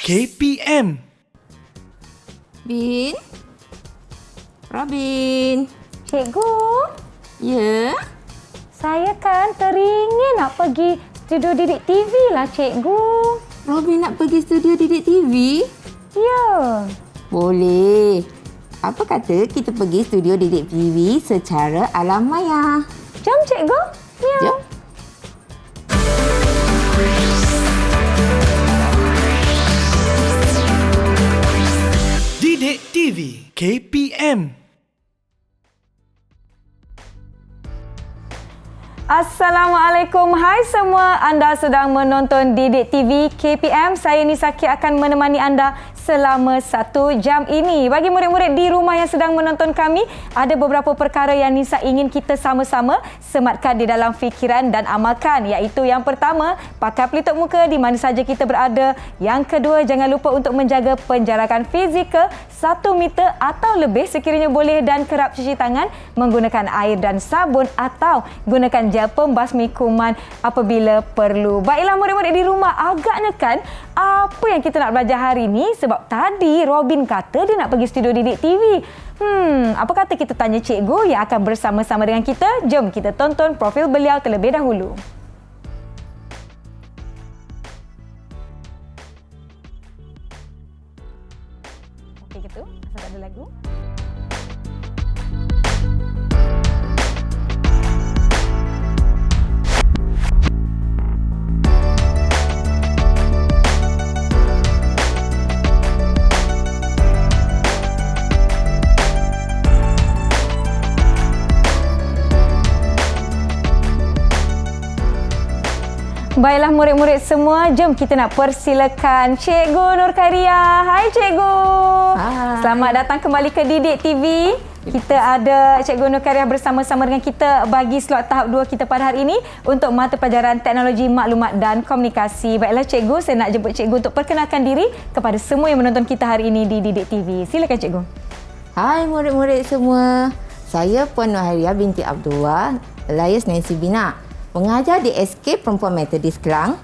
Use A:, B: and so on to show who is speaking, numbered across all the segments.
A: KPM.
B: Bin? Robin?
C: Cikgu,
B: Ya?
C: saya kan teringin nak pergi studio Didik TV lah, Cikgu.
B: Robin nak pergi studio Didik TV?
C: Ya.
B: Boleh. Apa kata kita pergi studio Didik TV secara alam maya?
C: Jom, Cikgu. Miau.
B: Jom.
A: Didik TV KPM.
C: Assalamualaikum. Hai semua. Anda sedang menonton Didik TV KPM. Saya Nisaki akan menemani anda selama 1 jam ini. Bagi murid-murid di rumah yang sedang menonton kami, ada beberapa perkara yang Nisa ingin kita sama-sama sematkan di dalam fikiran dan amalkan, iaitu yang pertama, pakai pelitup muka di mana saja kita berada. Yang kedua, jangan lupa untuk menjaga penjarakan fizikal 1 meter atau lebih sekiranya boleh, dan kerap cuci tangan menggunakan air dan sabun atau gunakan gel pembasmi kuman apabila perlu. Baiklah murid-murid di rumah, agak nekan apa yang kita nak belajar hari ini sebab tadi Robin kata dia nak pergi studio Didik TV. Apa kata kita tanya cikgu yang akan bersama-sama dengan kita? Jom kita tonton profil beliau terlebih dahulu. Okey gitu, asal tak ada lagu. Baiklah murid-murid semua, jom kita nak persilakan Cikgu Nurkaria. Hai Cikgu.
B: Hai.
C: Selamat datang kembali ke Didik TV. Kita ada Cikgu Nurkaria bersama-sama dengan kita bagi slot tahap 2 kita pada hari ini untuk mata pelajaran Teknologi Maklumat dan Komunikasi. Baiklah Cikgu, saya nak jemput Cikgu untuk perkenalkan diri kepada semua yang menonton kita hari ini di Didik TV. Silakan Cikgu.
B: Hai murid-murid semua. Saya Puan Nuhairia binti Abdullah, alias Nancy Bina. Mengajar di SK Perempuan Metodis Kelang.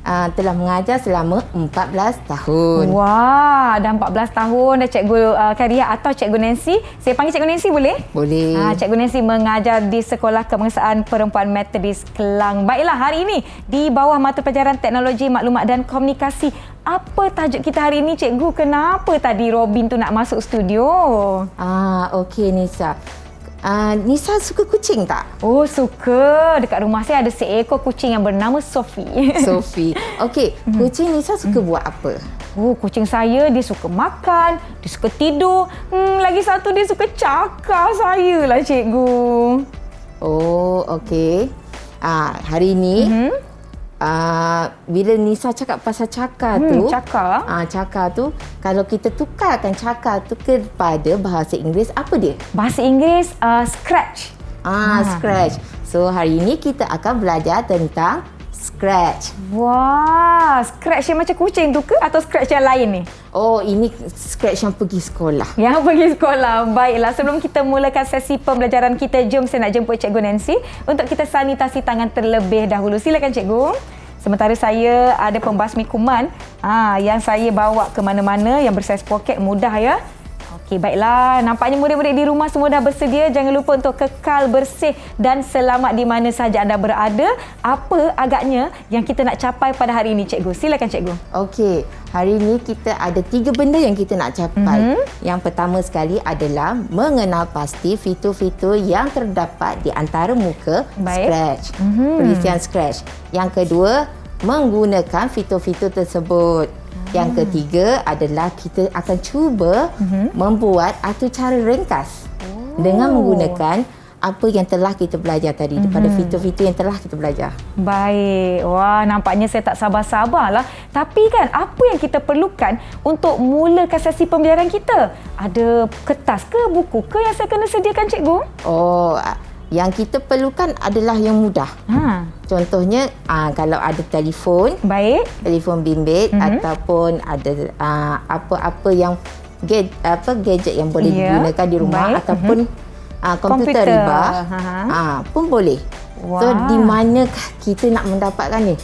B: Telah mengajar selama 14 tahun.
C: Wah, dah 14 tahun dah Cikgu Karia atau Cikgu Nancy. Saya panggil Cikgu Nancy boleh?
B: Boleh.
C: Cikgu Nancy mengajar di Sekolah Kebangsaan Perempuan Metodis Kelang. Baiklah, hari ini di bawah mata pelajaran Teknologi Maklumat dan Komunikasi, apa tajuk kita hari ini Cikgu? Kenapa tadi Robin tu nak masuk studio?
B: Okey Nisa. Nisa suka kucing tak?
C: Oh, suka. Dekat rumah saya ada seekor kucing yang bernama Sophie.
B: Sophie. Okey, kucing Nisa suka buat apa?
C: Oh, kucing saya dia suka makan, dia suka tidur. Lagi satu dia suka cakar saya lah cikgu.
B: Oh, okey. Hari ni bila Nisa cakap pasal cakar tu, cakar tu, kalau kita tukarkan cakar tu kepada bahasa Inggeris, apa dia?
C: Bahasa Inggeris scratch.
B: Scratch. So hari ini kita akan belajar tentang scratch.
C: Wah, scratch yang macam kucing tu ke atau scratch yang lain ni?
B: Oh, ini scratch yang pergi sekolah.
C: Yang pergi sekolah. Baiklah, sebelum kita mulakan sesi pembelajaran kita, jom saya nak jemput Cikgu Nancy untuk kita sanitasi tangan terlebih dahulu. Silakan Cikgu. Sementara saya ada pembasmi kuman yang saya bawa ke mana-mana yang bersaiz poket, mudah ya. Okey, baiklah. Nampaknya murid-murid di rumah semua dah bersedia. Jangan lupa untuk kekal bersih dan selamat di mana sahaja anda berada. Apa agaknya yang kita nak capai pada hari ini, Cikgu? Silakan, Cikgu.
B: Okey, hari ini kita ada 3 benda yang kita nak capai. Yang pertama sekali adalah mengenal pasti fitur-fitur yang terdapat di antara muka scratch. Perisian scratch. Yang kedua, menggunakan fitur-fitur tersebut. Yang ketiga adalah kita akan cuba membuat atau cara ringkas dengan menggunakan apa yang telah kita belajar tadi daripada fitur-fitur yang telah kita belajar.
C: Baik. Wah, nampaknya saya tak sabar-sabarlah. Tapi kan, apa yang kita perlukan untuk mulakan sesi pembelajaran kita? Ada kertas ke, buku ke yang saya kena sediakan, Cikgu?
B: Oh, yang kita perlukan adalah yang mudah. Contohnya, kalau ada telefon, telefon bimbit ataupun ada apa-apa yang gadget yang boleh digunakan di rumah ataupun komputer riba pun boleh. So, di manakah kita nak mendapatkan ni?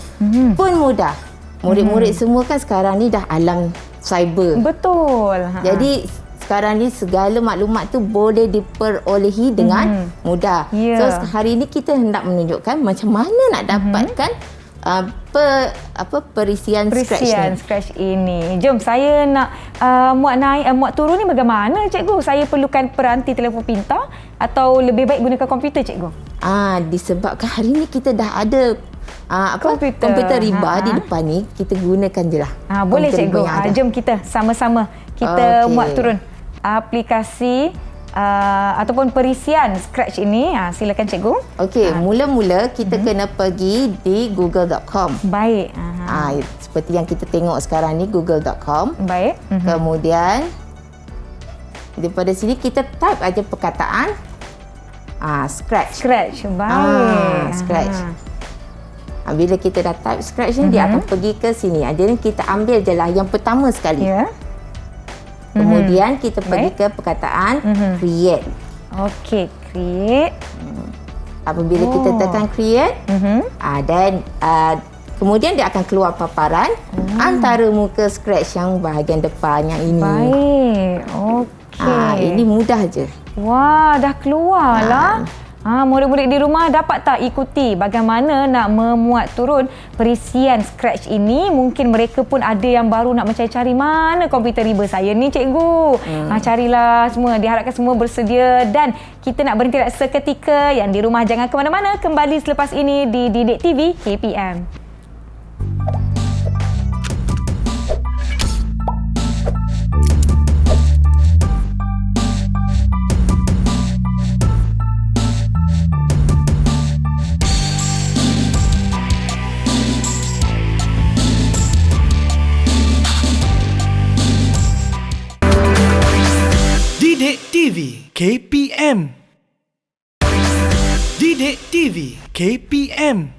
B: Pun mudah. Murid-murid semua kan sekarang ni dah alam cyber.
C: Betul.
B: Jadi sekarang ni segala maklumat tu boleh diperolehi dengan mudah. So hari ni kita hendak menunjukkan macam mana nak dapatkan perisian
C: scratch ini. Jom saya nak muat turun ni bagaimana cikgu? Saya perlukan peranti telefon pintar atau lebih baik gunakan komputer cikgu?
B: Disebabkan hari ni kita dah ada komputer riba di depan ni, kita gunakan je lah.
C: Boleh cikgu. Jom kita sama-sama kita muat turun aplikasi ataupun perisian scratch ini. Silakan cikgu. Okey,
B: mula-mula kita kena pergi di google.com.
C: Baik.
B: Seperti yang kita tengok sekarang ni, google.com.
C: Baik.
B: Kemudian daripada sini kita type aja perkataan scratch.
C: Baik.
B: Scratch. Bila kita dah type scratch ni, dia akan pergi ke sini. Jadi kita ambil je lah yang pertama sekali. Kemudian kita pergi ke perkataan create.
C: Okey, create.
B: Apabila kita tekan create, dan kemudian dia akan keluar paparan antara muka scratch yang bahagian depan yang ini.
C: Baik. Okey.
B: Ini mudah je.
C: Wah, dah keluar lah. Murid-murid di rumah dapat tak ikuti bagaimana nak memuat turun perisian scratch ini? Mungkin mereka pun ada yang baru nak mencari-cari mana komputer riba saya ni cikgu. Carilah semua. Diharapkan semua bersedia dan kita nak berhenti seketika. Yang di rumah jangan ke mana-mana. Kembali selepas ini di Didik TV KPM.
A: Didik TV KPM. Didik TV KPM.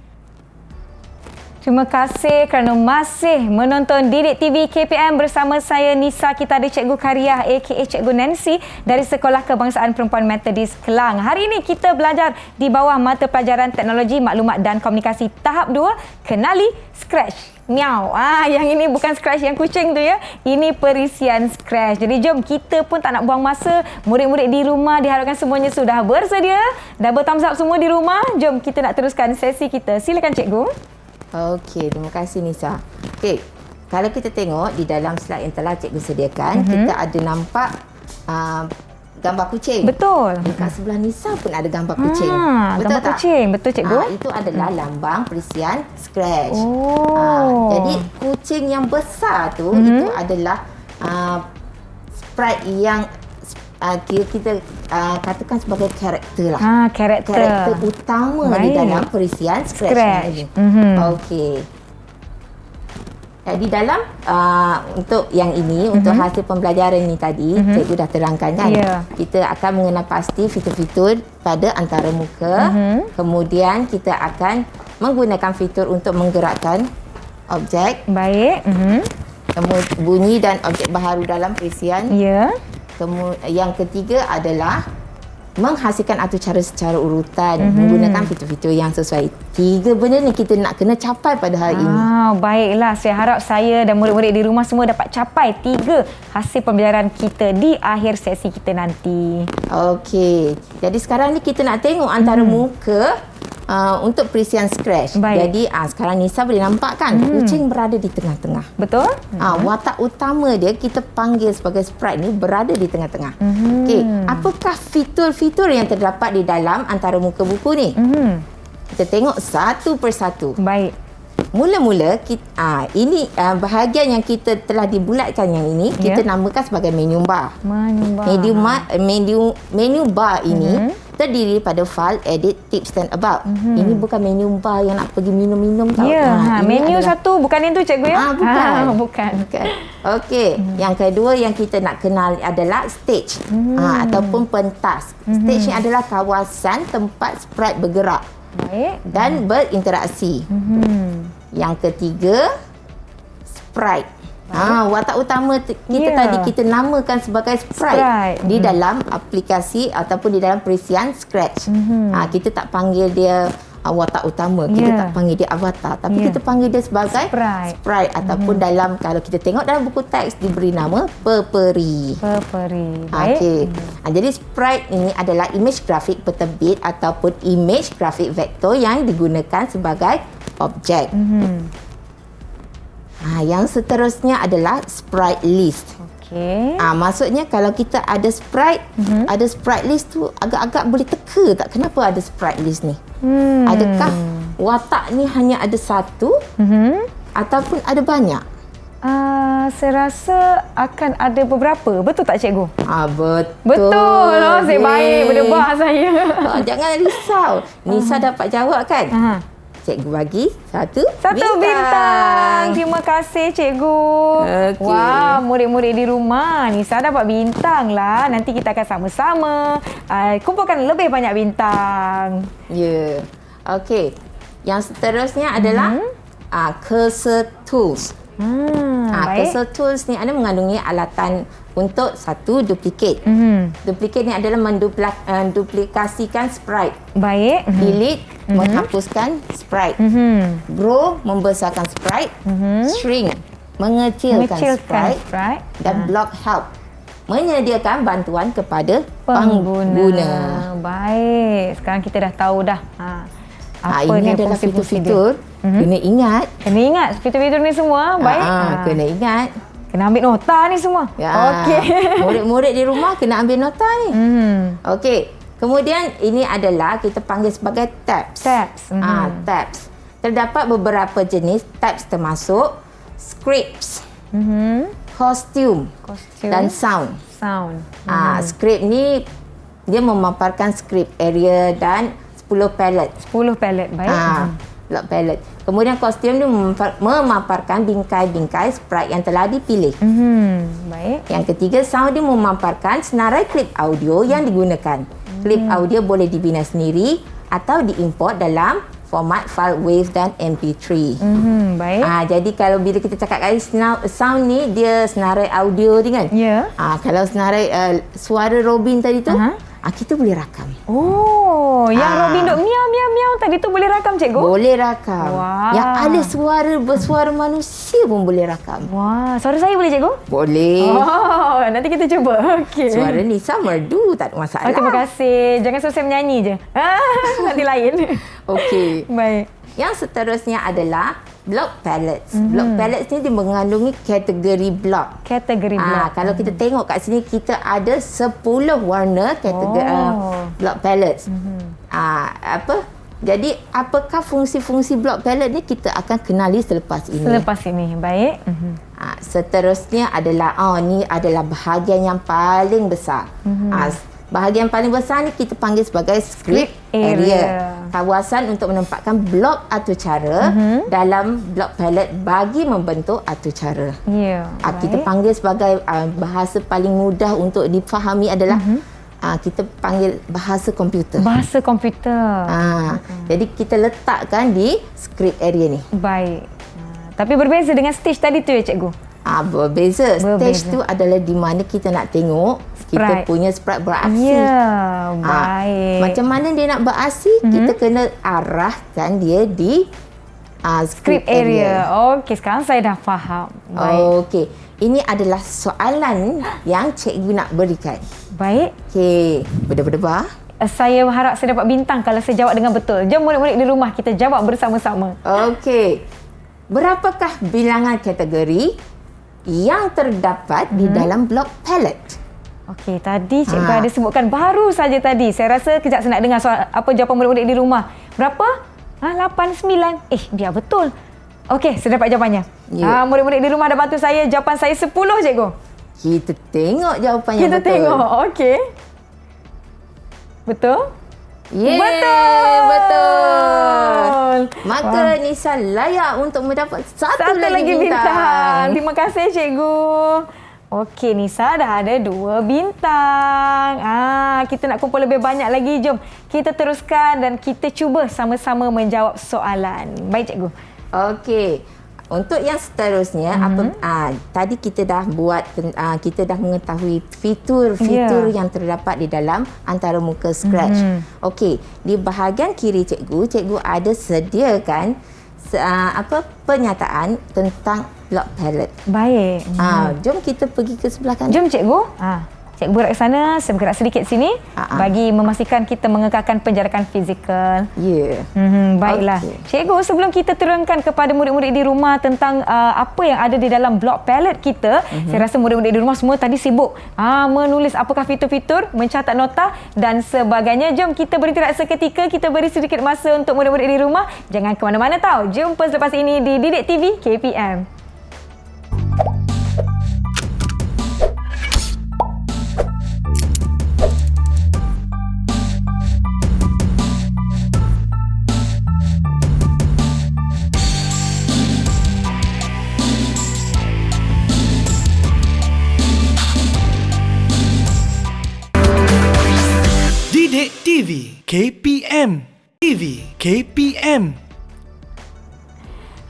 C: Terima kasih kerana masih menonton Didik TV KPM bersama saya Nisa. Kita ada Cikgu Kariah aka Cikgu Nancy dari Sekolah Kebangsaan Perempuan Methodist Kelang. Hari ini kita belajar di bawah mata pelajaran Teknologi Maklumat dan Komunikasi tahap 2, kenali scratch. Miau. Yang ini bukan scratch yang kucing tu ya. Ini perisian scratch. Jadi jom kita pun tak nak buang masa. Murid-murid di rumah diharapkan semuanya sudah bersedia. Double thumbs up semua di rumah. Jom kita nak teruskan sesi kita. Silakan cikgu.
B: Okey, terima kasih Nisa. Okey, kalau kita tengok di dalam slide yang telah cikgu sediakan, kita ada nampak gambar kucing.
C: Betul.
B: Dekat sebelah Nisa pun ada gambar kucing. Betul
C: gambar
B: tak?
C: Kucing. Betul cikgu.
B: Itu adalah lambang perisian scratch. Jadi kucing yang besar tu itu adalah sprite yang kita katakan sebagai karakter lah. Karakter utama di dalam perisian scratch ini. Okey. Di dalam untuk yang ini, untuk hasil pembelajaran ini tadi, cikgu dah terangkan kan. Kita akan mengenal pasti fitur-fitur pada antara muka. Kemudian kita akan menggunakan fitur untuk menggerakkan objek.
C: Baik.
B: Bunyi dan objek baharu dalam perisian. Yang ketiga adalah menghasilkan atur cara secara urutan menggunakan fitur-fitur yang sesuai. 3 benda ni kita nak kena capai pada hari ini.
C: Baiklah, saya harap saya dan murid-murid di rumah semua dapat capai 3 hasil pembelajaran kita di akhir sesi kita nanti.
B: Okey. Jadi sekarang ni kita nak tengok antara muka untuk perisian scratch. Jadi sekarang Nisa boleh nampak kan kucing berada di tengah-tengah.
C: Betul?
B: Watak utama dia kita panggil sebagai sprite ni berada di tengah-tengah. Okey, apakah fitur-fitur yang terdapat di dalam antara muka buku ni? Kita tengok satu persatu.
C: Baik.
B: Mula-mula ini bahagian yang kita telah dibulatkan yang ini kita namakan sebagai menu bar. Menu bar ini terdiri pada file, edit, tips dan about. Ini bukan menu bar yang nak pergi minum-minum tau.
C: Menu satu bukan itu cikgu ya?
B: Bukan. Okey, yang kedua yang kita nak kenal adalah stage ataupun pentas. Stage ni adalah kawasan tempat sprite bergerak.
C: Baik.
B: Dan berinteraksi. Yang ketiga, sprite. Watak utama kita tadi kita namakan sebagai sprite. Di dalam aplikasi ataupun di dalam perisian scratch. Kita tak panggil dia watak utama. Kita tak panggil dia avatar, tapi kita panggil dia sebagai sprite ataupun dalam, kalau kita tengok dalam buku teks diberi nama peperi.
C: Peperi. Baik.
B: Okey. Jadi sprite ini adalah image grafik berterbit ataupun image grafik vektor yang digunakan sebagai objek. Yang seterusnya adalah sprite list.
C: Okey.
B: Maksudnya kalau kita ada sprite, ada sprite list tu agak-agak boleh teka tak kenapa ada sprite list ni? Adakah watak ni hanya ada satu ataupun ada banyak?
C: Saya rasa akan ada beberapa. Betul tak cikgu?
B: Betul.
C: Betul. Saya baik berdebak saya.
B: Jangan risau. Nisa dapat jawab kan? Cikgu bagi satu
C: bintang. Terima kasih cikgu.
B: Okey.
C: Wah, murid-murid di rumah, Nisa dapat bintang lah. Nanti kita akan sama-sama kumpulkan lebih banyak bintang.
B: Ya. Okey. Yang seterusnya adalah cursor tools. Cursor tools ni ada mengandungi alatan untuk satu duplikat. Duplikat ni adalah menduplikasikan sprite.
C: Baik.
B: Delete menghapuskan sprite. Grow membesarkan sprite. Shrink mengecilkan sprite. Dan block help menyediakan bantuan kepada pengguna.
C: Baik. Sekarang kita dah tahu dah. Apa
B: ini
C: dia
B: adalah
C: fungsi-fungsi
B: fitur-fitur. Kena ingat.
C: Kena ingat fitur-fitur ni semua. Baik.
B: Kena ingat.
C: Kena ambil nota ni semua. Okey.
B: Murid-murid di rumah kena ambil nota ni. Okey. Kemudian ini adalah kita panggil sebagai tabs. Tabs. Terdapat beberapa jenis tabs termasuk scripts, costume dan sound. Script ni dia memaparkan script area dan 10 palette.
C: 10 palette, baik.
B: Block palette. Kemudian kostum dia memaparkan bingkai-bingkai sprite yang telah dipilih.
C: Baik.
B: Yang ketiga, sound dia memaparkan senarai klip audio yang digunakan. Klip audio boleh dibina sendiri atau diimport dalam format file WAV dan MP3.
C: Baik.
B: Jadi kalau bila kita cakap kali sound ni, dia senarai audio ni kan?
C: Ya.
B: Kalau senarai suara Robin tadi tu, kita boleh rakam.
C: Yang Robin duk miau tadi tu boleh rakam cikgu?
B: Boleh rakam.
C: Wah.
B: Yang ada bersuara manusia pun boleh rakam.
C: Wah, suara saya boleh cikgu?
B: Boleh.
C: Nanti kita cuba. Okey.
B: Suara Nisa merdu, tak ada masalah.
C: Terima kasih. Jangan suruh saya menyanyi je. Nanti lain.
B: Okey.
C: Baik.
B: Yang seterusnya adalah block palettes. Block palettes ni dia mengandungi kategori block.
C: Kategori block.
B: Kalau kita tengok kat sini, kita ada 10 warna kategori block palettes. Jadi apakah fungsi-fungsi block palette ni kita akan kenali selepas ini.
C: Baik.
B: Seterusnya adalah ni adalah bahagian yang paling besar. Bahagian paling besar ni kita panggil sebagai script area. Kawasan untuk menempatkan blok atau cara dalam block palette bagi membentuk atau cara. Kita panggil sebagai bahasa paling mudah untuk difahami adalah kita panggil bahasa komputer.
C: Bahasa komputer.
B: Jadi kita letakkan di script area ni.
C: Baik. Tapi berbeza dengan stage tadi tu ya cikgu?
B: Berbeza. Stage tu adalah di mana kita nak tengok kita punya sprite beraksi.
C: Baik.
B: Macam mana dia nak beraksi, kita kena arahkan dia di script area.
C: Okey, sekarang saya dah faham.
B: Okey. Ini adalah soalan yang cikgu nak berikan.
C: Baik.
B: Okey. Berdebar.
C: Saya harap saya dapat bintang kalau saya jawab dengan betul. Jom murid-murid di rumah kita jawab bersama-sama.
B: Okey. Berapakah bilangan kategori yang terdapat di dalam block palette?
C: Okey, tadi cikgu ada sebutkan baru saja tadi. Saya rasa kejap saya nak dengar soal apa jawapan murid-murid di rumah. Berapa? 8, 9. Biar betul. Okey, saya dapat jawapannya. Murid-murid di rumah dah bantu saya. Jawapan saya 10, cikgu.
B: Kita tengok jawapan yang betul.
C: Kita tengok. Okey. Betul?
B: Betul. Maka Nisa layak untuk mendapat satu lagi bintang.
C: Terima kasih cikgu. Okey, Nisa dah ada 2 bintang. Kita nak kumpul lebih banyak lagi. Jom kita teruskan dan kita cuba sama-sama menjawab soalan. Baik cikgu.
B: Okey. Untuk yang seterusnya, tadi kita dah buat, kita dah mengetahui fitur-fitur yang terdapat di dalam antarmuka Scratch. Okey, di bahagian kiri cikgu ada sediakan pernyataan tentang block palette.
C: Baik.
B: Jom kita pergi ke sebelah kanan.
C: Jom cikgu. Cikgu bergerak ke sana, saya bergerak sedikit sini bagi memastikan kita mengekalkan penjarakan fizikal.
B: Ya.
C: Baiklah.
B: Okay.
C: Cikgu, sebelum kita terangkan kepada murid-murid di rumah tentang apa yang ada di dalam block palette kita, saya rasa murid-murid di rumah semua tadi sibuk menulis apakah fitur-fitur, mencatat nota dan sebagainya. Jom kita beristirahat seketika, kita beri sedikit masa untuk murid-murid di rumah. Jangan ke mana-mana tahu. Jumpa selepas ini di Didik TV KPM.
A: Didik TV KPM.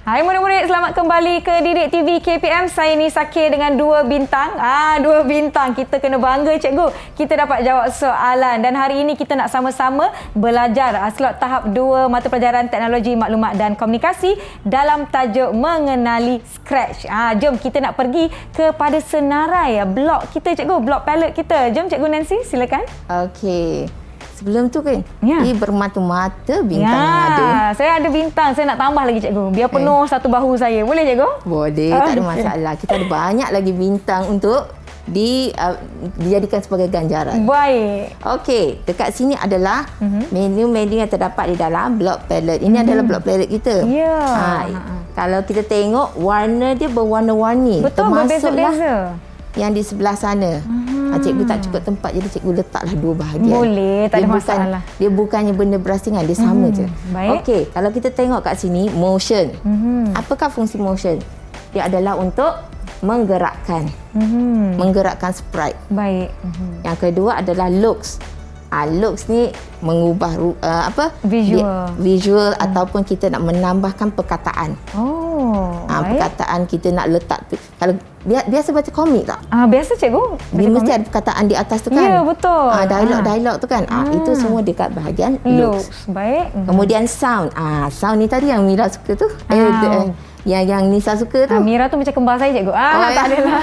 C: Hai murid-murid, selamat kembali ke Didik TV KPM. Saya ni Sakir dengan 2 bintang. 2 bintang. Kita kena bangga cikgu. Kita dapat jawab soalan dan hari ini kita nak sama-sama belajar slot tahap 2 mata pelajaran Teknologi Maklumat dan Komunikasi dalam tajuk Mengenali Scratch. Jom kita nak pergi kepada senarai blok kita cikgu, blok palette kita. Jom cikgu Nancy, silakan.
B: Okey. Sebelum tu kan, dia bermata-mata bintang yang ada.
C: Saya ada bintang. Saya nak tambah lagi cikgu. Biar penuh satu bahu saya. Boleh cikgu?
B: Boleh, tak ada masalah. Kita ada banyak lagi bintang untuk dijadikan sebagai ganjaran.
C: Baik.
B: Okey, dekat sini adalah menu-menu yang terdapat di dalam block palette. Ini adalah block palette kita.
C: Ya.
B: Kalau kita tengok, warna dia berwarna-warni.
C: Betul, berbeza-beza.
B: Yang di sebelah sana. Cikgu tak cukup tempat, jadi cikgu letaklah 2 bahagian.
C: Boleh, tak ada masalah.
B: Dia bukannya benda berasingan, dia sama je.
C: Baik.
B: Okey, kalau kita tengok kat sini, motion. Apakah fungsi motion? Dia adalah untuk menggerakkan. Menggerakkan sprite.
C: Baik.
B: Yang kedua adalah looks. Looks ni mengubah visual ataupun kita nak menambahkan perkataan. Perkataan kita nak letak. Kalau biasa baca komik tak?
C: Biasa cikgu.
B: Dia mesti ada perkataan di atas tu kan?
C: Ya, betul.
B: Dialog tu kan? Itu semua dekat bahagian looks.
C: Baik.
B: Kemudian sound. Sound ni tadi yang Mira suka tu. Yang Nisa suka tu.
C: Mira tu macam kembar saya cikgu. Tak adalah.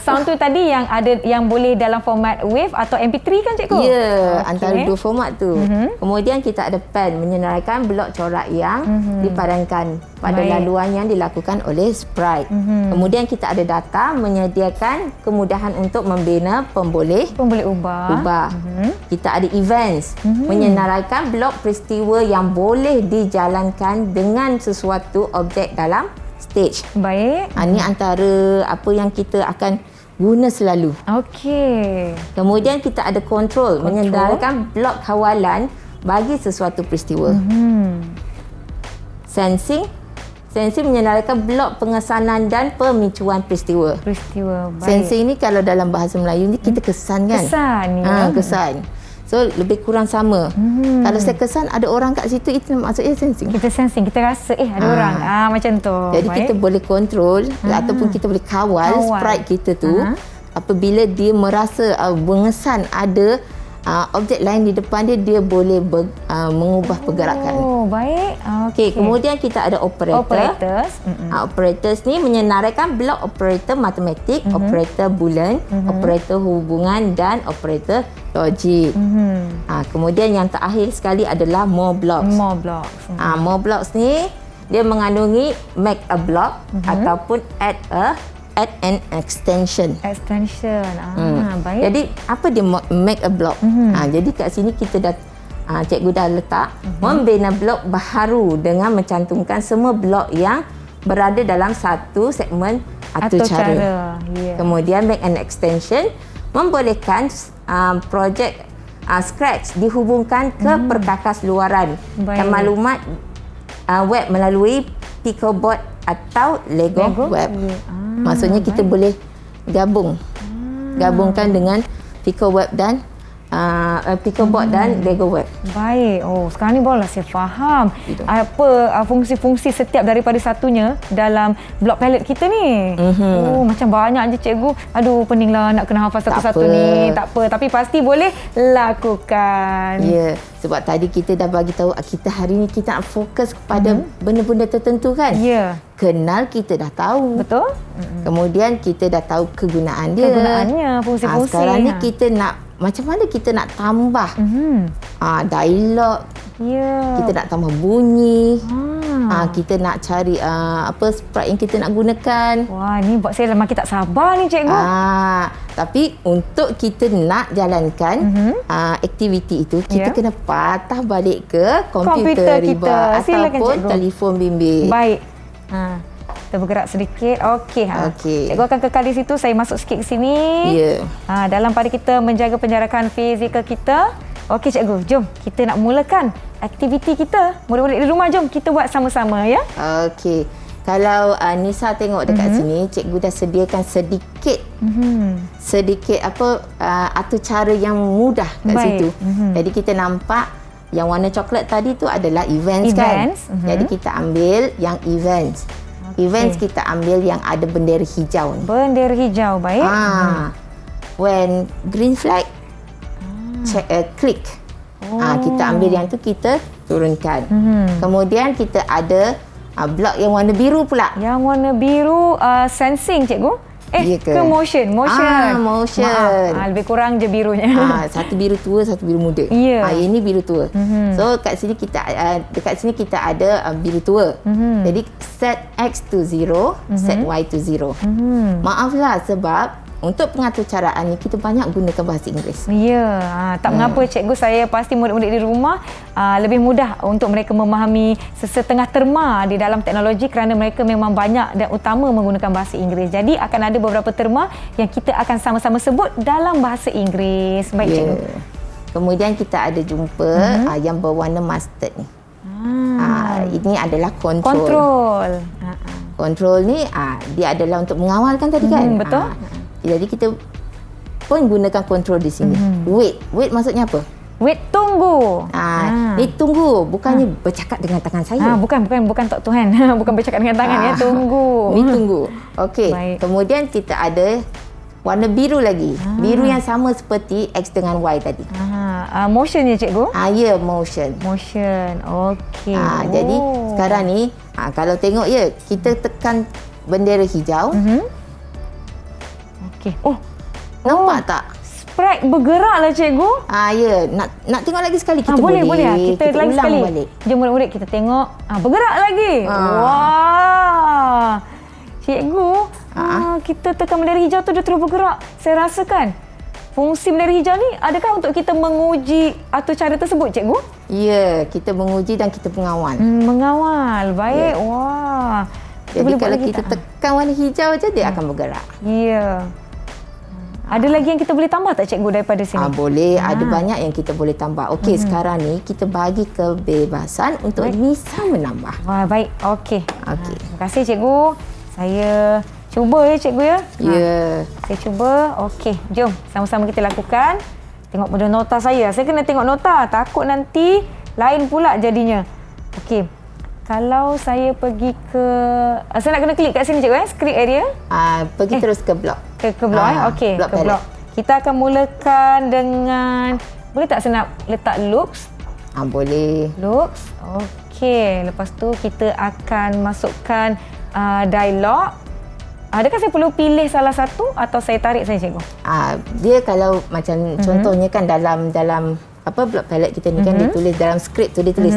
C: Sound tu tadi yang ada, yang boleh dalam format wave atau MP3 kan cikgu?
B: Ya, antara 2 format tu. Kemudian kita ada pen menyenaraikan blok corak yang dipadankan pada laluan yang dilakukan oleh sprite. Kemudian kita ada data menyediakan kemudahan untuk membina pemboleh ubah. Kita ada events menyenaraikan blok peristiwa yang boleh dijalankan dengan sesuatu objek dalam stage.
C: Baik.
B: Ini antara apa yang kita akan guna selalu.
C: Okey.
B: Kemudian kita ada control menyenaraikan blok kawalan bagi sesuatu peristiwa. Sensing menyenaraikan blok pengesanan dan pemicuan peristiwa.
C: Baik.
B: Sensing ni kalau dalam bahasa Melayu ni kita kesan kan? Kesan. So lebih kurang sama. Kalau saya kesan ada orang kat situ, itu maksudnya sensing.
C: Kita sensing, kita rasa ada orang. Macam tu.
B: Jadi kita boleh kontrol ataupun kita boleh kawal sprite kita tu apabila dia merasa mengesan ada objek lain di depan dia boleh mengubah pergerakan.
C: Baik.
B: Okey, kemudian kita ada operators. Operators ni menyenaraikan blok operator matematik, operator boolean, operator hubungan dan operator logik. Kemudian yang terakhir sekali adalah more blocks. More blocks ni dia mengandungi make a block ataupun add an extension.
C: Baik.
B: Jadi apa dia make a block? Jadi kat sini kita dah cikgu dah letak membina blok baharu dengan mencantumkan semua blok yang berada dalam satu segmen atau cara. Kemudian make an extension membolehkan projek Scratch dihubungkan ke perkakas luaran dan maklumat web melalui Picobot atau Lego Web. Maksudnya kita boleh gabungkan dengan Pico Web dan optical board dan Lego web.
C: Baik. Oh, sekarang ni barulah saya faham apa fungsi-fungsi setiap daripada satunya dalam block palette kita ni. Oh, macam banyak je cikgu. Aduh, peninglah nak kena hafal satu-satu ni. Tak apa, tapi pasti boleh lakukan.
B: Ya, sebab tadi kita dah bagi tahu kita hari ni kita nak fokus kepada benda-benda tertentu kan?
C: Ya.
B: Kenal kita dah tahu.
C: Betul?
B: Kemudian kita dah tahu kegunaan dia.
C: Kegunaannya, fungsi-fungsi.
B: Sekarang ni kita nak macam mana kita nak tambah dialog.
C: Ya.
B: Kita nak tambah bunyi. Kita nak cari sprite yang kita nak gunakan.
C: Wah, ni buat saya makin tak sabar ni cikgu.
B: Tapi untuk kita nak jalankan aktiviti itu, kita kena patah balik ke komputer riba ataupun telefon bimbit.
C: Baik. Kita bergerak sedikit. Okey. Cikgu akan kekal di situ. Saya masuk sikit ke sini.
B: Ya.
C: Dalam pada kita menjaga penjarakan fizikal kita. Okey cikgu, jom kita nak mulakan aktiviti kita. Murid-murid di rumah, jom kita buat sama-sama ya.
B: Okey. Kalau Nisa tengok dekat sini, cikgu dah sediakan sedikit atur cara yang mudah kat situ. Jadi kita nampak yang warna coklat tadi tu adalah events. Kan. Jadi kita ambil yang events. Events kita ambil yang ada bendera hijau ni.
C: Bendera hijau, baik.
B: When green flag, klik. Kita ambil yang tu, kita turunkan. Kemudian kita ada blok yang warna biru pula.
C: Yang warna biru sensing cikgu. Ke motion.
B: Motion.
C: Lebih kurang je birunya.
B: Satu biru tua, satu biru muda. Ini biru tua. So dekat sini kita ada biru tua. Jadi set X to 0, set Y to 0. Maaflah sebab untuk pengaturcaraan ni kita banyak gunakan bahasa Inggeris.
C: Ya, tak mengapa cikgu, saya pasti murid-murid di rumah lebih mudah untuk mereka memahami sesetengah terma di dalam teknologi kerana mereka memang banyak dan utama menggunakan bahasa Inggeris. Jadi akan ada beberapa terma yang kita akan sama-sama sebut dalam bahasa Inggeris. Baik cikgu.
B: Kemudian kita ada jumpa yang berwarna mustard ni. Ini adalah kontrol. Kontrol ni dia adalah untuk mengawalkan tadi kan.
C: Betul.
B: Jadi kita pun gunakan kontrol di sini. Wait maksudnya apa?
C: Wait, tunggu.
B: Ni tunggu, bukannya bercakap dengan tangan saya.
C: Bukan Tok Tuhan. Bukan bercakap dengan tangan ya, tunggu.
B: Ni tunggu. Okey. Kemudian kita ada warna biru lagi. Biru yang sama seperti X dengan Y tadi.
C: Motion ya cikgu?
B: Ya, motion.
C: Okey.
B: Jadi sekarang ni kalau tengok kita tekan bendera hijau. Okey. Nampak tak?
C: Sprite bergeraklah cikgu.
B: Ya, nak tengok lagi sekali kita
C: boleh.
B: Kita
C: lagi
B: ulang
C: sekali.
B: Balik.
C: Jom murid-murid kita tengok. Bergerak lagi. Wah. Cikgu, kita tekan bendera hijau tu dia terus bergerak. Saya rasakan fungsi bendera hijau ni adakah untuk kita menguji atur cara tersebut cikgu?
B: Ya, kita menguji dan kita mengawal.
C: Mengawal. Baik. Wah.
B: Jadi kalau kita tekan warna hijau je dia akan bergerak.
C: Ya. Ada lagi yang kita boleh tambah tak cikgu daripada sini?
B: Boleh, ada banyak yang kita boleh tambah. Okey, sekarang ni kita bagi kebebasan untuk Nisa menambah.
C: Wah, baik. Okey. Terima kasih cikgu. Saya cuba ya cikgu ya.
B: Ya.
C: Saya cuba. Okey, jom sama-sama kita lakukan. Tengok pada nota saya. Saya kena tengok nota. Takut nanti lain pula jadinya. Okey. Kalau saya pergi ke... saya nak kena klik kat sini cikgu script area.
B: Pergi terus ke blok.
C: Ke blok Okey, ke blok. Kita akan mulakan dengan... Boleh tak saya nak letak looks?
B: Boleh.
C: Looks. Okey. Lepas tu kita akan masukkan dialog. Adakah saya perlu pilih salah satu atau saya tarik saja cikgu?
B: Dia kalau macam contohnya kan dalam blok palette kita ni kan dia tulis dalam skrip tu dia tulis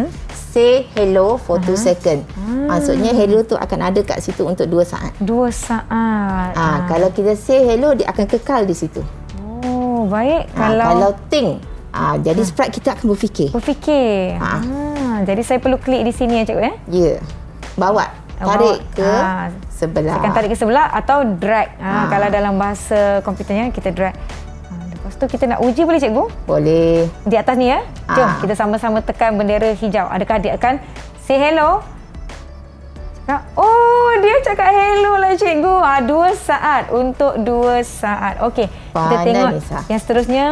B: say hello for 2 second. Maksudnya hello tu akan ada kat situ untuk 2 saat. 2
C: saat.
B: Kalau kita say hello dia akan kekal di situ.
C: Oh, baik.
B: Kalau think jadi sprite kita akan berfikir.
C: Jadi saya perlu klik di sini ya cikgu ya?
B: Ya. Bawa tarik ke sebelah.
C: Saya akan tarik ke sebelah atau drag. Kalau dalam bahasa komputernya kita drag. Lepas tu kita nak uji boleh cikgu?
B: Boleh.
C: Di atas ni ya. Jom kita sama-sama tekan bendera hijau. Adakah dia akan say hello? Dia cakap hello lah cikgu. 2 saat untuk 2 saat. Okey. Kita tengok
B: Nisa.
C: yang seterusnya.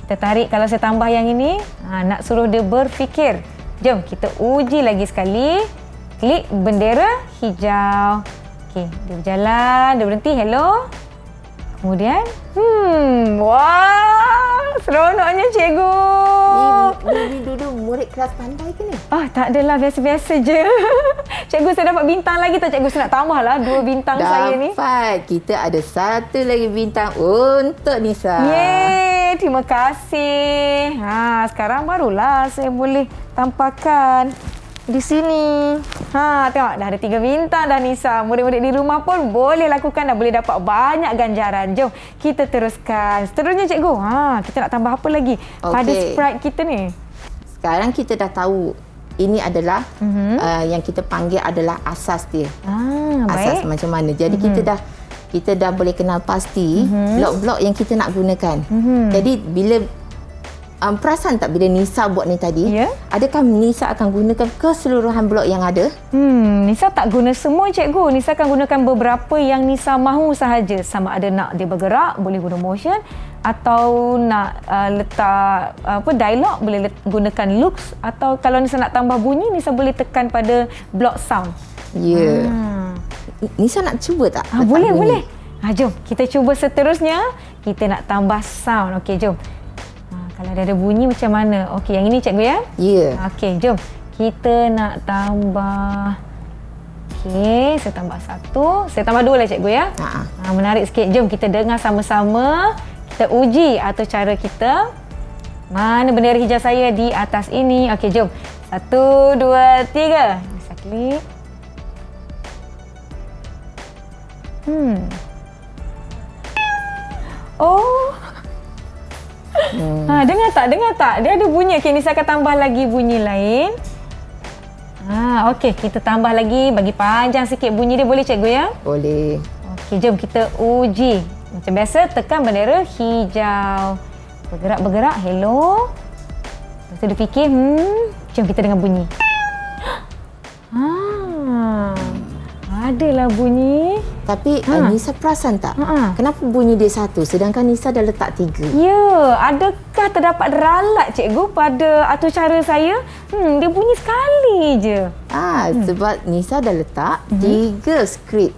C: Kita tarik. Kalau saya tambah yang ini, nak suruh dia berfikir. Jom kita uji lagi sekali. Klik bendera hijau. Okey, dia berjalan, dia berhenti. Hello. Kemudian, wah, seronoknya cikgu.
B: Ni dulu murid kelas pandai ke ni?
C: Tak adalah, biasa-biasa je. Cikgu, saya dapat bintang lagi tak cikgu? Saya nak tambahlah 2 bintang saya ni.
B: Dapat. Kita ada 1 lagi bintang untuk Nisa.
C: Yeay, terima kasih. Sekarang barulah saya boleh tampakkan di sini. Tengok dah ada 3 bintang dah Nisa. Murid-murid di rumah pun boleh lakukan dan boleh dapat banyak ganjaran. Jom kita teruskan. Seterusnya cikgu, kita nak tambah apa lagi pada sprite kita ni?
B: Sekarang kita dah tahu ini adalah yang kita panggil adalah asas dia. Asas
C: Baik.
B: macam mana. Jadi kita dah boleh kenal pasti blok-blok yang kita nak gunakan. Jadi bila perasan tak bila Nisa buat ni tadi?
C: Ya.
B: Adakah Nisa akan gunakan keseluruhan blok yang ada?
C: Nisa tak guna semua cikgu. Nisa akan gunakan beberapa yang Nisa mahu sahaja. Sama ada nak dia bergerak, boleh guna motion, atau nak letak dialog, boleh gunakan looks, atau kalau Nisa nak tambah bunyi, Nisa boleh tekan pada blok sound.
B: Ya. Nisa nak cuba tak?
C: Boleh,
B: bunyi?
C: boleh. Jom kita cuba seterusnya. Kita nak tambah sound. Okey, jom. Kalau ada bunyi macam mana? Okey, yang ini cikgu ya?
B: Ya.
C: Okey, jom. Kita nak tambah. Okey, saya tambah 1. Saya tambah 2 lah cikgu ya? Menarik sikit. Jom kita dengar sama-sama. Kita uji atau cara kita. Mana bendera hijau saya di atas ini? Okey, jom. 1, 2, 3. Bisa klik. Oh. Dengar tak? Dengar tak? Dia ada bunyi. Okey, Nisa akan tambah lagi bunyi lain. Okey, kita tambah lagi. Bagi panjang sikit bunyi dia. Boleh cikgu ya?
B: Boleh.
C: Okey, jom kita uji. Macam biasa, tekan bendera hijau. Bergerak-bergerak. Hello. Lepas tu dia fikir, jom kita dengar bunyi. Adalah bunyi.
B: Tapi Nisa perasan tak? Kenapa bunyi dia 1 sedangkan Nisa dah letak 3?
C: Ya, adakah terdapat ralat cikgu pada atur cara saya? Dia bunyi sekali je.
B: Sebab Nisa dah letak 3 skrip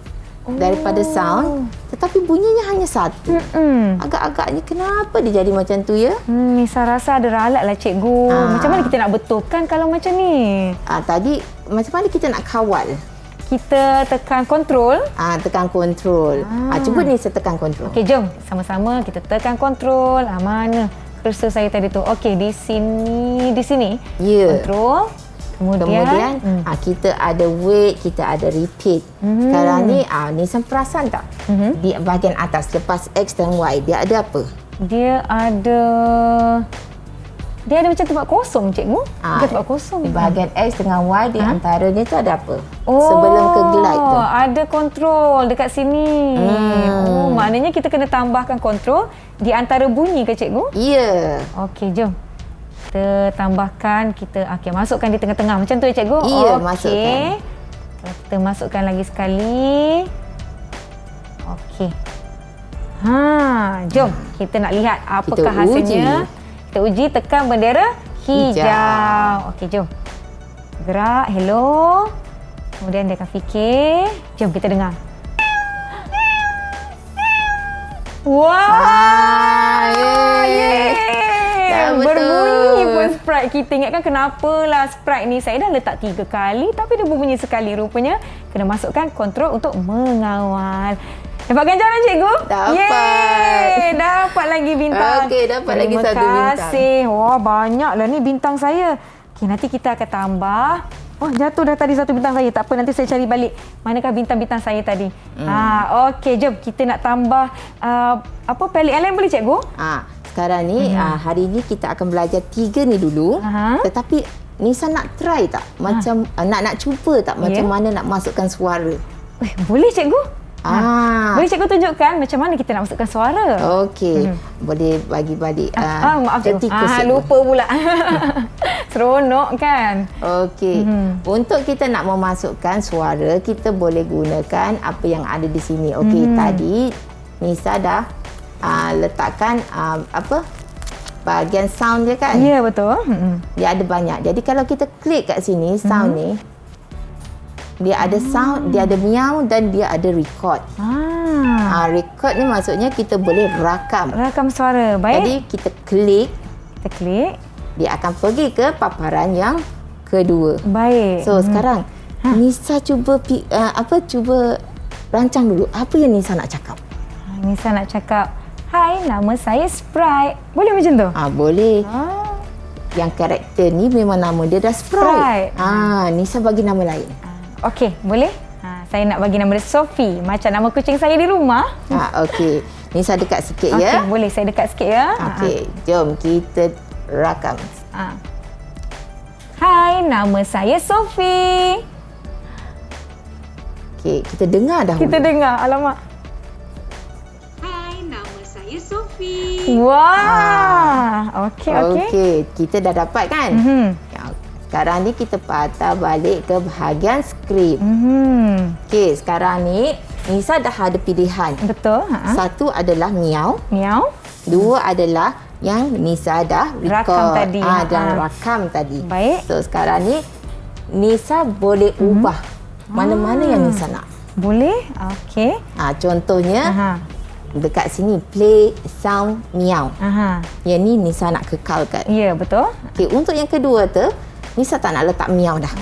B: daripada sound, tetapi bunyinya hanya 1. Agak-agaknya kenapa dia jadi macam tu ya?
C: Nisa rasa ada ralat lah cikgu. Macam mana kita nak betulkan kalau macam ni?
B: Tadi macam mana kita nak kawal?
C: Kita tekan kontrol.
B: Tekan kontrol. Cuba Nisa tekan kontrol.
C: Okey, jom sama-sama kita tekan kontrol. Mana cursor saya tadi tu? Okey, di sini.
B: Ya.
C: Kontrol. Kemudian
B: kita ada wait, kita ada repeat. Sekarang ni Nisa perasan tak? Di bahagian atas lepas X dan Y dia ada apa?
C: Dia ada macam tempat kosong cikgu. Bukan tempat kosong.
B: Di bahagian X dengan Y di antara ni tu ada apa? Sebelum ke glide tu.
C: Ada kontrol dekat sini. Maknanya kita kena tambahkan kontrol di antara bunyi ke cikgu?
B: Ya.
C: Okey, jom. Kita tambahkan, masukkan di tengah-tengah. Macam tu ya cikgu?
B: Ya, masukkan.
C: Kita masukkan lagi sekali. Okey. Jom kita nak lihat apakah hasilnya. Kita uji, tekan bendera hijau. Okey, jom. Gerak, hello. Kemudian dia akan fikir. Jom kita dengar. Wah! Berbunyi pun sprite kita. Ingatkan kenapalah sprite ni saya dah letak 3 kali tapi dia berbunyi sekali. Rupanya kena masukkan kontrol untuk mengawal. Dapat ganjaran cikgu?
B: Dapat.
C: Dapat lagi bintang.
B: Okey, dapat lagi 1 bintang.
C: Terima kasih. Wah, banyaklah ni bintang saya. Okey, nanti kita akan tambah. Jatuh dah tadi 1 bintang saya. Tak apa, nanti saya cari balik manakah bintang-bintang saya tadi. Okey, jom kita nak tambah pelik yang lain boleh cikgu?
B: Sekarang ni hari ni kita akan belajar 3 ni dulu. Tetapi Nisa nak try tak? Macam nak cuba tak macam mana nak masukkan suara?
C: Boleh cikgu? Boleh cikgu tunjukkan macam mana kita nak masukkan suara?
B: Okey. Boleh bagi balik.
C: Maaf cikgu. Lupa pula. Seronok kan?
B: Okey. Untuk kita nak memasukkan suara, kita boleh gunakan apa yang ada di sini. Okey, tadi Nisa dah letakkan bahagian sound dia kan.
C: Ya, betul.
B: Dia ada banyak. Jadi kalau kita klik kat sini sound ni, dia ada sound, dia ada meow dan dia ada record. Record ni maksudnya kita boleh rakam.
C: Rakam suara. Baik.
B: Jadi kita klik, dia akan pergi ke paparan yang kedua.
C: Baik.
B: So sekarang Nisa cuba cuba rancang dulu. Apa yang Nisa nak cakap?
C: Nisa nak cakap, "Hai, nama saya Sprite." Boleh macam tu?
B: Boleh. Yang karakter ni memang nama dia dah Sprite. Nisa bagi nama lain.
C: Okey, boleh? Saya nak bagi nama dia Sophie. Macam nama kucing saya di rumah.
B: Okey. Nisa dekat sikit ya.
C: Okey, boleh saya dekat sikit ya.
B: Okey, jom kita rakam.
C: Hai, nama saya Sophie.
B: Okey, kita dengar dahulu.
C: Kita dengar. Alamak.
D: Hai, nama saya Sophie.
C: Wah. Okey.
B: Kita dah dapat kan? Sekarang ni kita patah balik ke bahagian skrip. Okey, sekarang ni Nisa dah ada pilihan.
C: Betul.
B: Satu adalah meow.
C: Meow.
B: Dua adalah yang Nisa dah record.
C: Rakam tadi.
B: Rakam tadi.
C: Baik.
B: So sekarang ni Nisa boleh ubah mana-mana yang Nisa nak.
C: Boleh. Okey.
B: Contohnya dekat sini play sound meow. Yang ni Nisa nak kekalkan.
C: Ya, betul.
B: Okey, untuk yang kedua tu Nisa tak nak letak meow dah.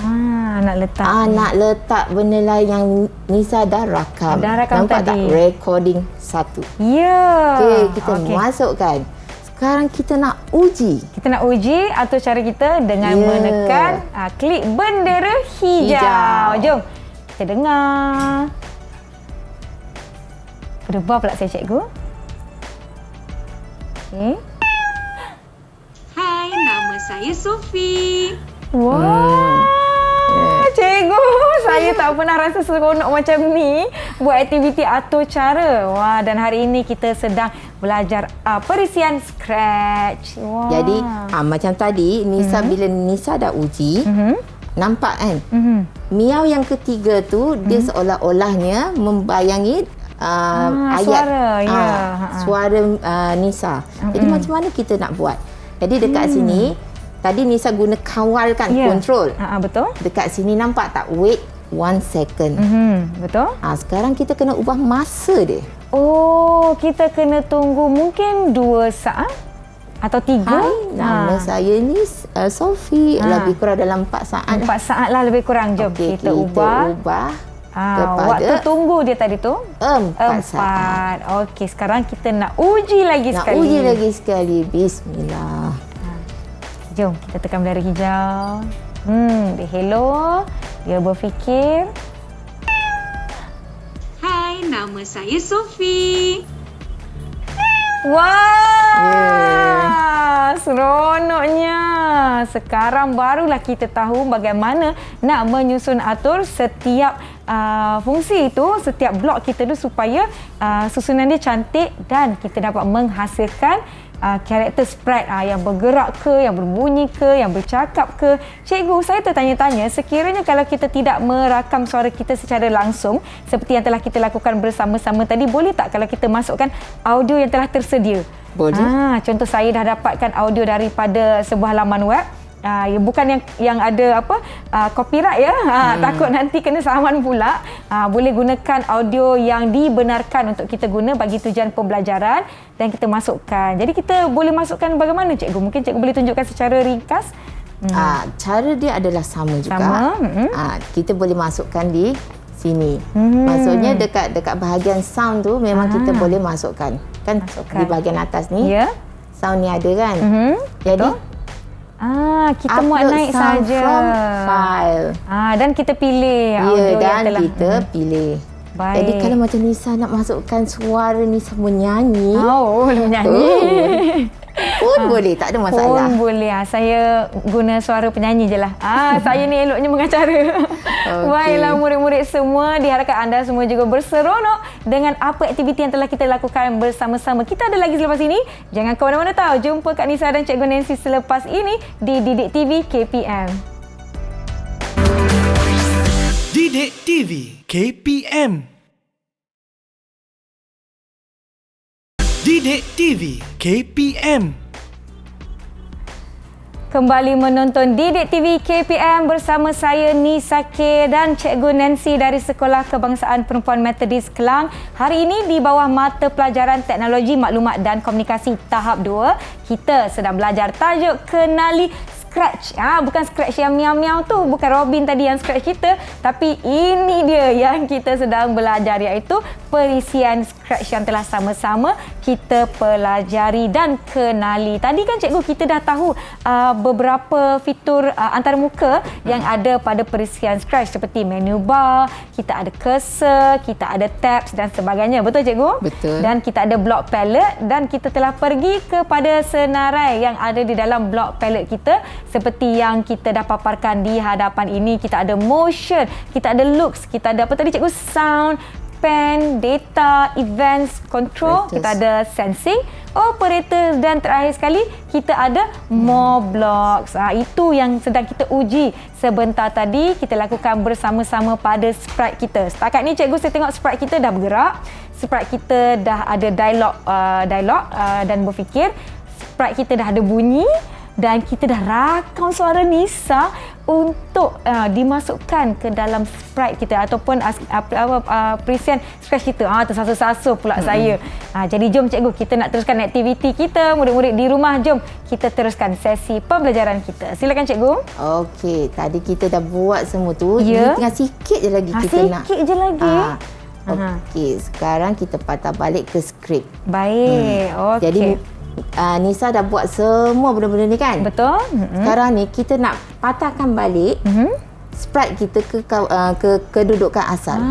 C: Nak letak.
B: Nak letak benda lain yang Nisa dah rakam.
C: Dah rakam
B: Nampak
C: tadi.
B: tak? Recording 1.
C: Ya.
B: Okey, kita masukkan. Sekarang kita nak uji.
C: Kita nak uji atau cara kita dengan menekan klik bendera hijau. Jom kita dengar. Berdebar pula saya, cikgu. Okey.
D: Hai, nama saya Sophie.
C: Wah, cikgu, saya tak pernah rasa seronok macam ni buat aktiviti atur cara. Wah, dan hari ini kita sedang belajar perisian scratch. Wah.
B: Jadi macam tadi Nisa bila Nisa dah uji, nampak kan? Meow yang ketiga tu dia seolah-olahnya membayangi ayat suara Nisa. Jadi macam mana kita nak buat? Jadi dekat sini tadi Nisa guna kawalkan control.
C: Betul.
B: Dekat sini nampak tak? Wait 1 second.
C: Betul.
B: Sekarang kita kena ubah masa dia.
C: Oh, kita kena tunggu mungkin 2 saat atau 3.
B: Hai, nama saya ni Sophie. Lebih kurang dalam 4 saat.
C: 4 saat lah lebih kurang. Jom kita ubah
B: kepada
C: waktu tunggu dia tadi tu
B: 4 saat.
C: Okey, sekarang kita nak uji lagi sekali.
B: Nak uji lagi sekali. Bismillah.
C: Jom kita tekan bendera hijau. Dia hello. Dia berfikir.
D: Hai, nama saya Sophie.
C: Wah, seronoknya. Sekarang barulah kita tahu bagaimana nak menyusun atur setiap fungsi itu, setiap blok kita tu supaya susunan dia cantik dan kita dapat menghasilkan karakter sprite yang bergerak ke, yang berbunyi ke, yang bercakap ke. Cikgu, saya tertanya-tanya, sekiranya kalau kita tidak merakam suara kita secara langsung seperti yang telah kita lakukan bersama-sama tadi, boleh tak kalau kita masukkan audio yang telah tersedia?
B: Boleh.
C: Contoh saya dah dapatkan audio daripada sebuah laman web. Bukan yang ada copyright ya. Takut nanti kena saman pula. Boleh gunakan audio yang dibenarkan untuk kita guna bagi tujuan pembelajaran dan kita masukkan. Jadi kita boleh masukkan bagaimana, cikgu? Mungkin cikgu boleh tunjukkan secara ringkas.
B: Cara dia adalah sama juga.
C: Sama.
B: Kita boleh masukkan di sini. Maksudnya dekat bahagian sound tu memang kita boleh masukkan. Kan di bahagian atas ni.
C: Ya.
B: Sound ni ada kan? Jadi
C: kita muat naik saja.
B: From file.
C: Dan kita pilih audio yang telah.
B: Kita pilih.
C: Baik.
B: Jadi kalau macam Nisa nak masukkan suara Nisa menyanyi.
C: Menyanyi.
B: Pun boleh, tak ada masalah.
C: Pun boleh. Saya guna suara penyanyi je lah. Saya ni eloknya mengacara.
B: Okay.
C: Baiklah murid-murid semua, diharapkan anda semua juga berseronok dengan apa aktiviti yang telah kita lakukan bersama-sama. Kita ada lagi selepas ini. Jangan ke mana-mana tahu. Jumpa Kak Nisa dan Cikgu Nancy selepas ini di Didik TV KPM.
A: Didik TV KPM. Didik TV KPM.
C: Kembali menonton Didik TV KPM bersama saya Nisa K dan Cikgu Nancy dari Sekolah Kebangsaan Perempuan Metodis Kelang. Hari ini di bawah mata pelajaran Teknologi Maklumat dan Komunikasi tahap 2, kita sedang belajar tajuk Kenali Scratch. Bukan Scratch yang miau-miau tu, bukan Robin tadi yang scratch kita, tapi ini dia yang kita sedang belajar, iaitu perisian Scratch yang telah sama-sama kita pelajari dan kenali. Tadi kan cikgu kita dah tahu beberapa fitur antarmuka yang ada pada perisian Scratch, seperti menu bar, kita ada cursor, kita ada tabs dan sebagainya. Betul cikgu?
B: Betul.
C: Dan kita ada block palette dan kita telah pergi kepada senarai yang ada di dalam block palette kita. Seperti yang kita dah paparkan di hadapan ini, kita ada motion, kita ada looks, kita ada apa tadi cikgu? Sound, pen, data, events, control, kita ada sensing, operator dan terakhir sekali kita ada more blocks. Itu yang sedang kita uji sebentar tadi, kita lakukan bersama-sama pada sprite kita. Setakat ni cikgu saya tengok sprite kita dah bergerak, sprite kita dah ada dialog dan berfikir, sprite kita dah ada bunyi, dan kita dah rakam suara Nisa untuk dimasukkan ke dalam sprite kita ataupun perisian Scratch kita. Tersasul-sasul pula saya. Jadi jom cikgu, kita nak teruskan aktiviti kita. Murid-murid di rumah, jom kita teruskan sesi pembelajaran kita. Silakan cikgu.
B: Okey, tadi kita dah buat semua tu.
C: Ya.
B: Ini tinggal sikit je lagi kita nak.
C: Sikit je lagi.
B: Okey, sekarang kita patah balik ke skrip.
C: Baik, okey.
B: Jadi Nisa dah buat semua benda-benda ni kan?
C: Betul.
B: Sekarang ni kita nak patahkan balik sprite kita ke kedudukan asal.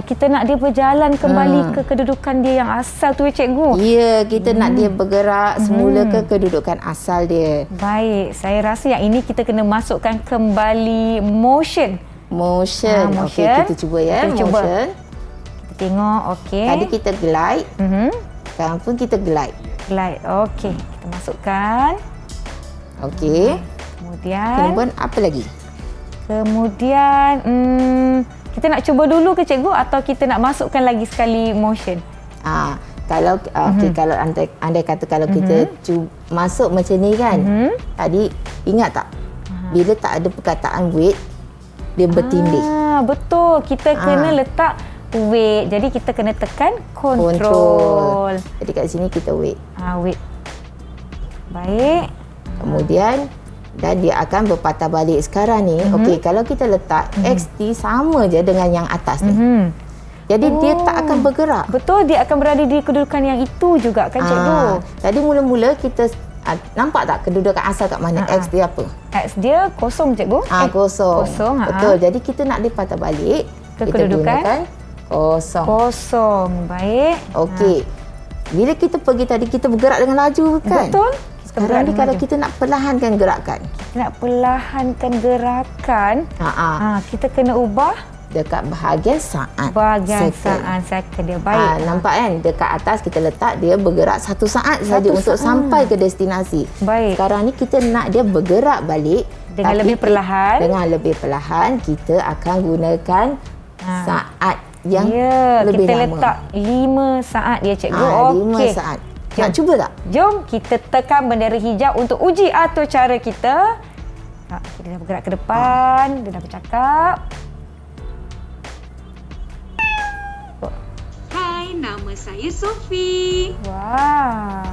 C: Kita nak dia berjalan kembali ke kedudukan dia yang asal tu cikgu.
B: Ya, kita nak dia bergerak semula ke kedudukan asal dia.
C: Baik, saya rasa yang ini kita kena masukkan kembali motion.
B: Motion. Okey, kita cuba ya.
C: Kita cuba.
B: Motion.
C: Kita tengok, okey.
B: Tadi kita glide. Sekarang pun kita glide.
C: Glide, okey. Kita masukkan.
B: Okey.
C: Kemudian
B: apa lagi?
C: Kemudian kita nak cuba dulu ke cikgu atau kita nak masukkan lagi sekali motion?
B: Kalau kalau andai kata kalau kita masuk macam ni kan. Tadi ingat tak? Bila tak ada perkataan wait, dia bertindih.
C: Betul. Kita kena letak wait. Jadi kita kena tekan control.
B: Jadi kat sini kita wait.
C: Wait. Baik.
B: Kemudian dan dia akan berpatah balik. Sekarang ni, okey, kalau kita letak XT sama je dengan yang atas ni. Jadi dia tak akan bergerak.
C: Betul, dia akan berada di kedudukan yang itu juga kan cikgu.
B: Tadi mula-mula kita nampak tak kedudukan asal kat mana? X dia apa?
C: X dia kosong cikgu.
B: Kosong.
C: Kosong.
B: Betul. Jadi kita nak dia patah balik
C: ke
B: kita
C: kedudukan
B: gunakan kosong.
C: Kosong. Baik.
B: Okey. Bila kita pergi tadi kita bergerak dengan laju kan?
C: Betul.
B: Sekarang ni kalau kita nak perlahankan gerakan.
C: Kita nak perlahankan gerakan. Kita kena ubah
B: dekat bahagian saat.
C: Bahagian saat second dia. Baik.
B: Nampak kan? Dekat atas kita letak dia bergerak 1 saat saja untuk sampai ke destinasi.
C: Baik.
B: Sekarang ni kita nak dia bergerak balik
C: dengan lebih perlahan.
B: Dengan lebih perlahan kita akan gunakan saat yang lebih
C: kita
B: lama.
C: letak 5 saat dia cikgu.
B: 5 saat. Nak cuba tak?
C: Jom kita tekan bendera hijau untuk uji atur cara kita. Kita dah bergerak ke depan. Dia dah bercakap.
D: Hai, nama saya Sophie.
C: Wah.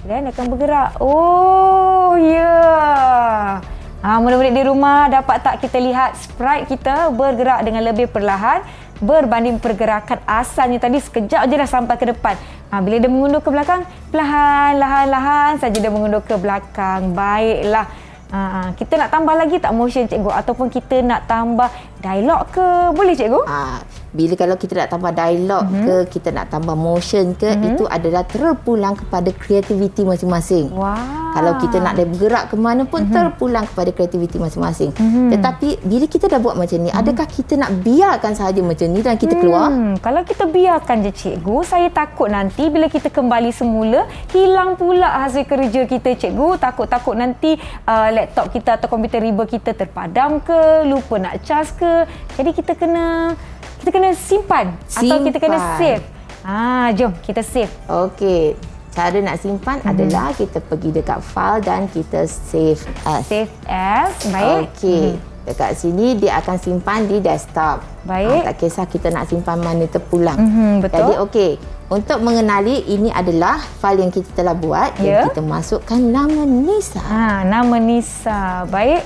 C: Dan akan bergerak. Oh, ya. Murid-murid di rumah, dapat tak kita lihat sprite kita bergerak dengan lebih perlahan berbanding pergerakan asalnya tadi. Sekejap je dah sampai ke depan. Bila dia mengundur ke belakang, perlahan saja dia mengundur ke belakang. Baiklah. Kita nak tambah lagi tak motion cikgu? Ataupun kita nak tambah dialog ke? Boleh cikgu?
B: Bila kalau kita nak tambah dialog ke, kita nak tambah motion ke, itu adalah terpulang kepada kreativiti masing-masing. Kalau kita nak dia bergerak ke mana pun terpulang kepada kreativiti masing-masing. Tetapi bila kita dah buat macam ni, adakah kita nak biarkan sahaja macam ni dan kita keluar?
C: Kalau kita biarkan je cikgu, saya takut nanti bila kita kembali semula, hilang pula hasil kerja kita cikgu. Takut-takut nanti laptop kita atau komputer riba kita terpadam ke, lupa nak cas ke. Jadi kita kena simpan atau kita kena save. Jom kita save.
B: Okey. Cara nak simpan adalah kita pergi dekat file dan kita save as.
C: Save as. Baik.
B: Okey. Dekat sini dia akan simpan di desktop.
C: Baik.
B: Tak kisah kita nak simpan mana terpulang.
C: Betul.
B: Jadi okey. Untuk mengenali ini adalah file yang kita telah buat dan kita masukkan nama Nisa.
C: Nama Nisa. Baik.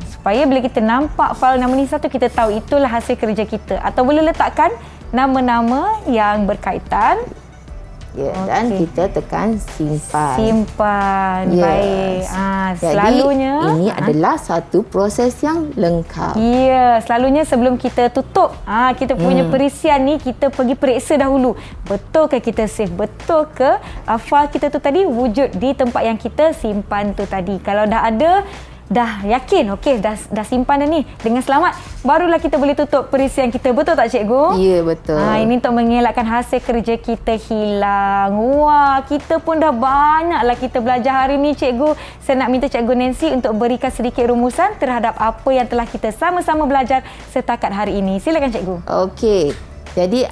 C: Supaya bila kita nampak file nama Nisa tu kita tahu itulah hasil kerja kita. Atau boleh letakkan nama-nama yang berkaitan.
B: Ya, dan kita tekan simpan.
C: Simpan.
B: Yes.
C: Baik. Selalunya
B: jadi ini adalah satu proses yang lengkap.
C: Ya, selalunya sebelum kita tutup kita punya perisian ni kita pergi periksa dahulu. Betul ke kita save? Betul ke file kita tu tadi wujud di tempat yang kita simpan tu tadi? Kalau dah ada, dah yakin, okey, dah simpan dah ni dengan selamat, barulah kita boleh tutup perisian kita. Betul tak cikgu?
B: Ya, betul.
C: Ini untuk mengelakkan hasil kerja kita hilang. Wah, kita pun dah banyaklah kita belajar hari ni cikgu. Saya nak minta cikgu Nancy untuk berikan sedikit rumusan terhadap apa yang telah kita sama-sama belajar setakat hari ini. Silakan cikgu.
B: Okey. Jadi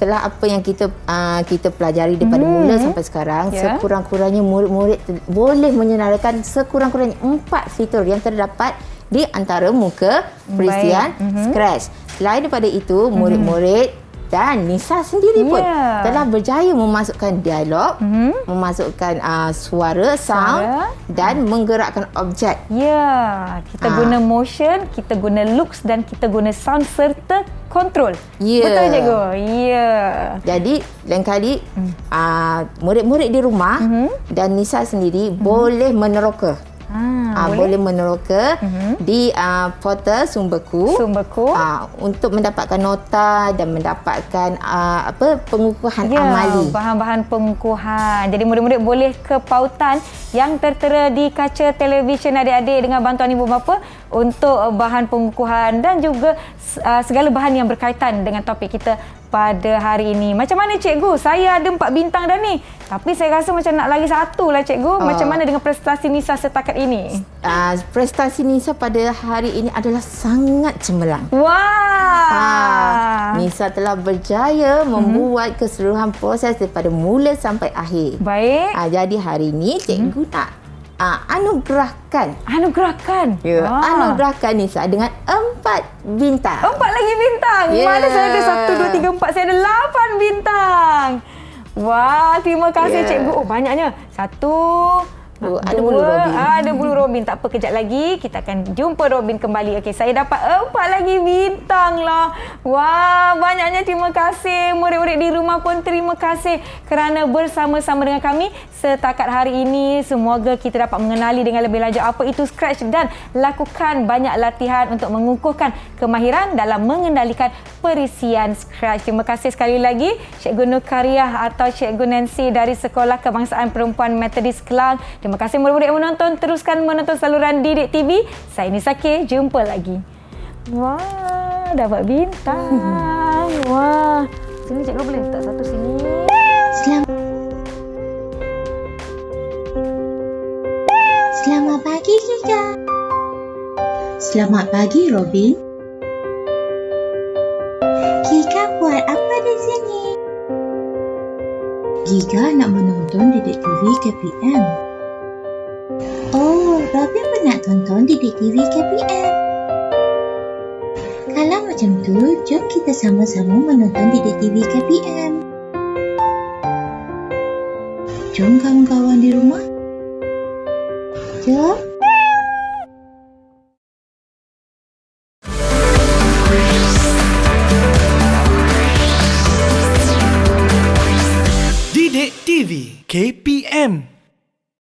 B: setelah apa yang kita pelajari daripada mula sampai sekarang, sekurang-kurangnya murid-murid boleh menyenaraikan sekurang-kurangnya 4 fitur yang terdapat di antara muka perisian Scratch. Selain daripada itu, murid-murid dan Nisa sendiri pun telah berjaya memasukkan dialog, memasukkan suara, sound dan menggerakkan objek. Ya,
C: kita guna motion, kita guna looks dan kita guna sound serta kontrol. Betul cikgu? Ya.
B: Jadi lain kali murid-murid di rumah dan Nisa sendiri boleh meneroka. Boleh meneroka di portal Sumberku untuk mendapatkan nota dan mendapatkan pengukuhan amali.
C: Bahan-bahan pengukuhan. Jadi murid-murid boleh ke pautan yang tertera di kaca televisyen adik-adik dengan bantuan ibu bapa untuk bahan pengukuhan dan juga segala bahan yang berkaitan dengan topik kita pada hari ini. Macam mana cikgu? Saya ada 4 bintang dah ni. Tapi saya rasa macam nak lagi 1 lah cikgu. Macam mana dengan prestasi Nisa setakat ini?
B: Prestasi Nisa pada hari ini adalah sangat cemerlang.
C: Wah!
B: Nisa telah berjaya membuat keseluruhan proses daripada mula sampai akhir.
C: Baik.
B: Jadi hari ini cikgu nak anugerahkan.
C: Ya.
B: Anugerahkan Nisa dengan 4 bintang.
C: 4 lagi bintang? Mana saya ada 1, 2, 3, 4. Saya ada 8 bintang. Wah, terima kasih cikgu. Oh, banyaknya. 1,
B: ada bulu Robin.
C: Ada bulu Robin. Tak apa, kejap lagi kita akan jumpa Robin kembali. Okey, saya dapat 4 lagi bintang lah. Wah, banyaknya terima kasih. Murid-murid di rumah pun terima kasih kerana bersama-sama dengan kami setakat hari ini. Semoga kita dapat mengenali dengan lebih lanjut apa itu Scratch dan lakukan banyak latihan untuk mengukuhkan kemahiran dalam mengendalikan perisian Scratch. Terima kasih sekali lagi Cikgu Nur Kariah atau Cikgu Nancy dari Sekolah Kebangsaan Perempuan Methodist Kelang. Terima kasih murid-murid yang menonton. Teruskan menonton saluran Didik TV. Saya Nisa K. Jumpa lagi. Wah, dapat bintang. Wah. Sini cikgu boleh letak 1 sini.
E: Selamat pagi Kika. Selamat pagi Robin. Kika buat apa di sini? Kika nak menonton Didik TV KPM. Oh, Robin pun nak tonton Didik TV KPM. Kalau macam tu, jom kita sama-sama menonton Didik TV KPM. Jom kawan-kawan di rumah. Jom.